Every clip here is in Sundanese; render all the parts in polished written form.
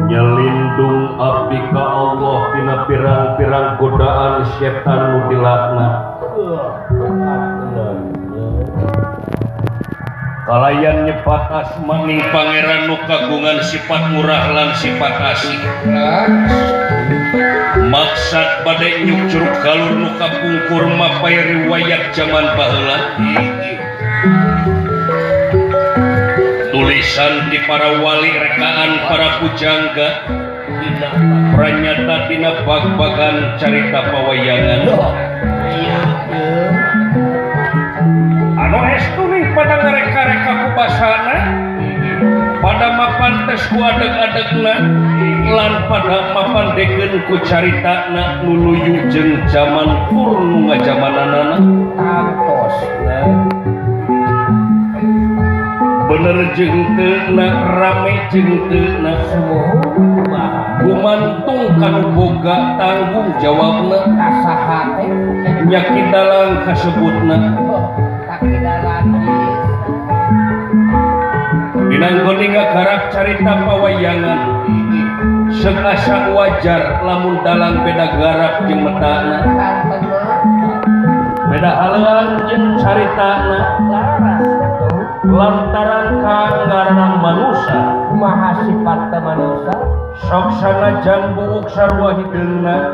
Nyelindung abdi ka Allah tina pirang-pirang godaan setan nu dilaknat. Kalayan nyebat asma ning pangeran nu kagungan sifat murah lan sifat asih. Maksad bade nyucruk galur nu kapungkur mapai riwayat zaman baheula. Tulisan di para wali rekaan para pujangga pranyata dina bag-bagan carita pawayangan anu estu nih pada ngareka-reka ku basana pada mapan tes ku adeg-adegna lan pada mapan degen ku caritana nuluyu jeung zaman purnu ngajamananana tantosna bener jeung teu na rame jeung teu na gumantung kanu boga tanggung jawabna kasaha teh nya kidalang kasebutna dinanggoning ngagarap carita pawayangan sekasa wajar lamun dalang beda garap jeung metana beda halangan jeung caritana lantaran kangaranan manusia kumaha sifat manusia sok sanajan buuk sarua hideungna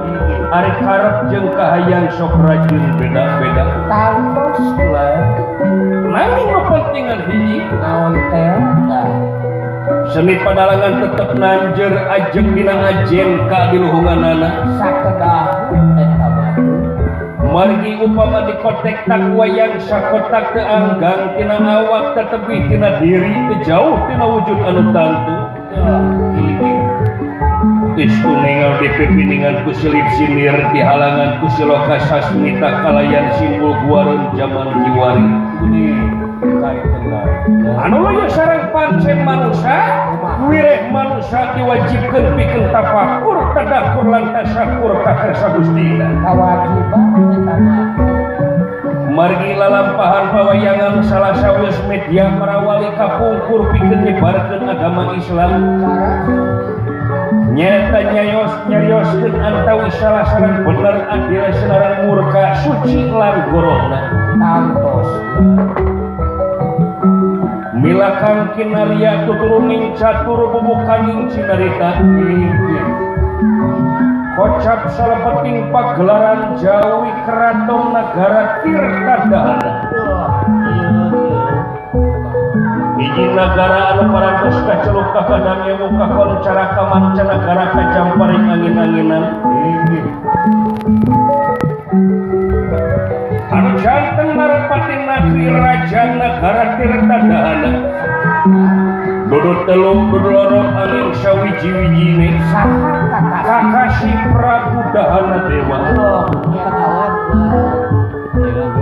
ari karep jeung kahayang sok rajin beda-beda tantos lah nanging pentingan hiji naon teh seni padalangan tetep nanjeur ajeng dina ajen ka diluhunganana sakedah eta margi upama dikotek tak wayang sakotak teu anggang tina awak tetepih tina diri teu jauh tina wujud anu tantu istu ningal dipipiningan ku silip sinir dihalangan ku siloka sasmita kalayan simbol guareun zaman kiwari anu laya sareng pancen manusia wireh manusia diwajibkeun pikeun tafakur tadakur lan tasyakur ka kersa Gustina kawajiban margi lalampahan pawayangan salah sawis media para wali kapungkur pikeun nyebarkeun agama Islam nyata nyarioskeun antawi salah sareng bener adil sanaran murka suci lan gorohna tantos mila kang kinaria tuturuning catur bubukaning cinarita kocap salepeting pagelaran jawi keraton negara Tirtadahana hiji nagara anu parantos kaceluk ka kadangnya muka koncara ka mancanagara kajamparing angin-anginan anu janteng narepati negeri raja negara Tirtadahana dudut telung dudulorok angin sawiji-wijine Kakasi Prabu Dahana Dewa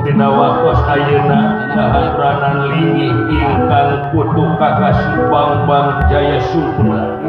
tina waktos ayeuna kahaduranan linggih ingkang putu Kakasi Bambang Jaya Sumpuna